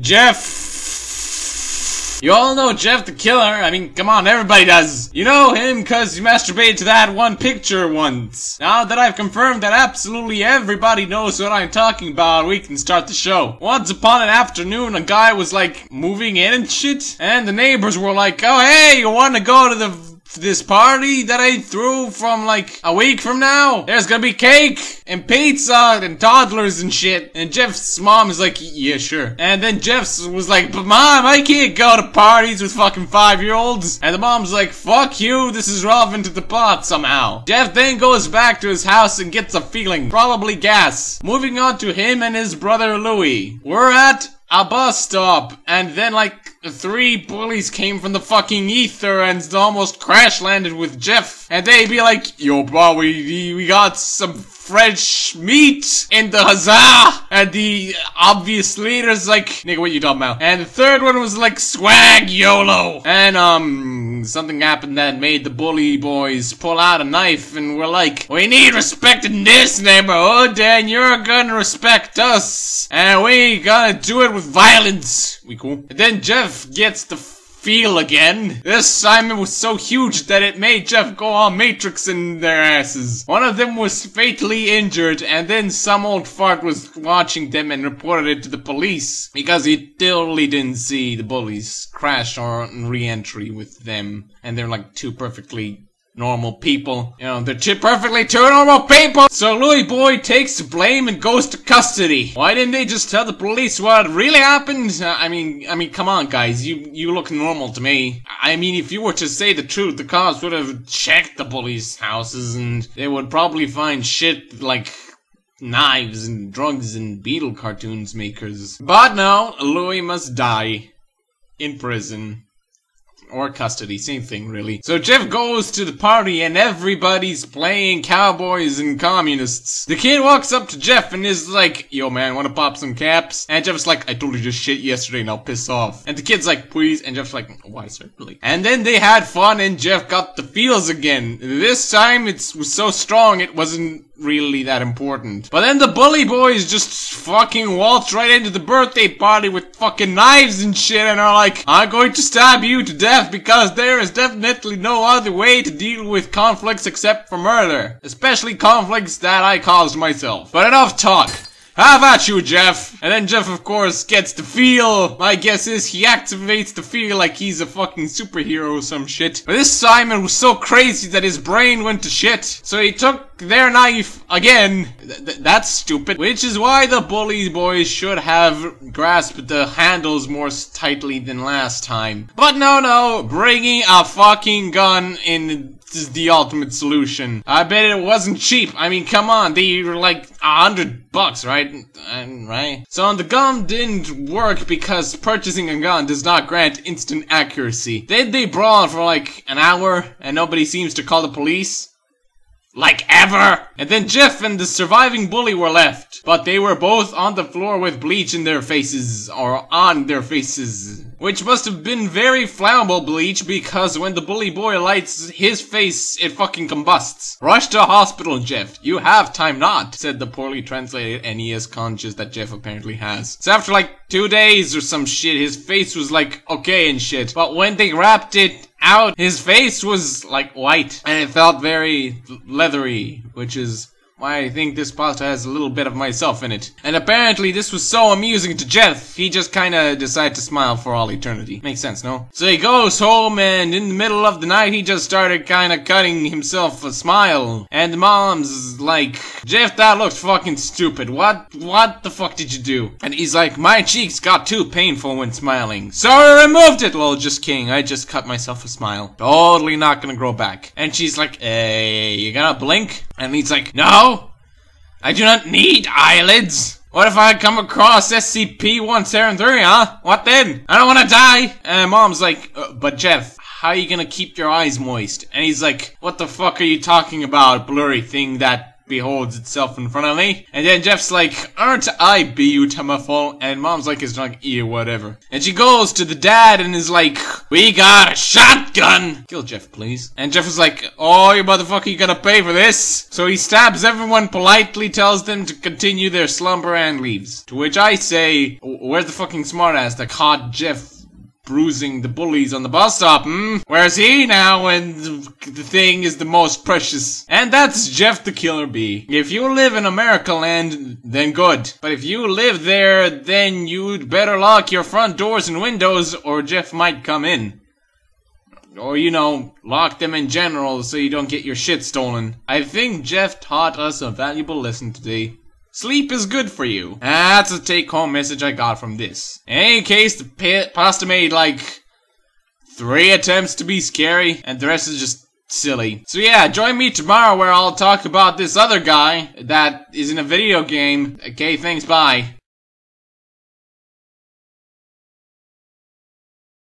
Jeff! You all know Jeff the Killer. I mean, come on, everybody does. You know him cause you masturbated to that one picture once. Now that I've confirmed that absolutely everybody knows what I'm talking about, we can start the show. Once upon an afternoon, a guy was like moving in and shit, and the neighbors were like, oh hey, you wanna go to this party that I threw from like a week from now? There's gonna be cake and pizza and toddlers and shit. And Jeff's mom is like, yeah, sure. And then Jeff's was like, but mom, I can't go to parties with fucking 5-year-olds. And the mom's like, fuck you, this is relevant to the plot somehow. Jeff then goes back to his house and gets a feeling, probably gas. Moving on to him and his brother Louis. We're at a bus stop, and then like 3 bullies came from the fucking ether and almost crash landed with Jeff. And they be like, yo bro, we got some fresh meat in the huzzah. And the obvious leader's like, nigga, what you talking about? And the third one was like, swag YOLO. And something happened that made the bully boys pull out a knife and were like, we need respect in this neighborhood and you're gonna respect us. And we gonna do it with violence. We cool? And then Jeff gets the feel again. This assignment was so huge that it made Jeff go all Matrix in their asses. One of them was fatally injured, and then some old fart was watching them and reported it to the police because he totally didn't see the bullies crash or re-entry with them, and they're like 2 perfectly normal people. You know, they're 2 perfectly normal people! So Louis Boy takes the blame and goes to custody. Why didn't they just tell the police what really happened? I mean, come on guys, you look normal to me. I mean, if you were to say the truth, the cops would have checked the bullies' houses and they would probably find shit like knives and drugs and Beetle cartoons makers. But no, Louis must die. In prison. Or custody, same thing really. So Jeff goes to the party and everybody's playing cowboys and communists. The kid walks up to Jeff and is like, yo man, wanna pop some caps? And Jeff's like, I totally just shit yesterday, now piss off. And the kid's like, please? And Jeff's like, why certainly? And then they had fun and Jeff got the feels again. This time it was so strong it wasn't really that important. But then the bully boys just fucking waltz right into the birthday party with fucking knives and shit and are like, I'm going to stab you to death because there is definitely no other way to deal with conflicts except for murder. Especially conflicts that I caused myself. But enough talk. How about you, Jeff? And then Jeff, of course, gets the feel. My guess is he activates the feel like he's a fucking superhero or some shit. But this assignment was so crazy that his brain went to shit. So he took their knife again. That's stupid. Which is why the bully boys should have grasped the handles more tightly than last time. But no, bringing a fucking gun in is the ultimate solution. I bet it wasn't cheap. I mean, come on, they were like $100, right? Right? So the gun didn't work because purchasing a gun does not grant instant accuracy. Then they brawl for like an hour and nobody seems to call the police. Like ever! And then Jeff and the surviving bully were left. But they were both on the floor with bleach in their faces, or on their faces. Which must have been very flammable bleach because when the bully boy lights his face, it fucking combusts. Rush to hospital, Jeff. You have time not, said the poorly translated NES conscious that Jeff apparently has. So after like 2 days or some shit, his face was like okay and shit. But when they wrapped it out, his face was like white and it felt very leathery, which is why I think this pasta has a little bit of myself in it. And apparently this was so amusing to Jeff, he just kinda decided to smile for all eternity. Makes sense, no? So he goes home and in the middle of the night he just started kinda cutting himself a smile. And the mom's like, Jeff, that looks fucking stupid. What the fuck did you do? And he's like, my cheeks got too painful when smiling. So I removed it! Well, just kidding, I just cut myself a smile. Totally not gonna grow back. And she's like, hey, you gonna blink? And he's like, no, I do not need eyelids. What if I come across SCP-173, huh? What then? I don't want to die. And Mom's like, but Jeff, how are you gonna keep your eyes moist? And he's like, what the fuck are you talking about, blurry thing that beholds itself in front of me. And then Jeff's like, aren't I beautiful? And Mom's like, it's like, yeah, whatever. And she goes to the dad and is like, we got a shotgun! Kill Jeff, please. And Jeff is like, oh, you motherfucker, you gotta pay for this. So he stabs everyone, politely tells them to continue their slumber and leaves. To which I say, where's the fucking smartass that caught Jeff bruising the bullies on the bus stop, Where's he now when the thing is the most precious? And that's Jeff the Killer Bee. If you live in America land, then good. But if you live there, then you'd better lock your front doors and windows or Jeff might come in. Or, you know, lock them in general so you don't get your shit stolen. I think Jeff taught us a valuable lesson today. Sleep is good for you. That's a take-home message I got from this. In any case, the pasta made like 3 attempts to be scary, and the rest is just silly. So yeah, join me tomorrow where I'll talk about this other guy that is in a video game. Okay, thanks, bye.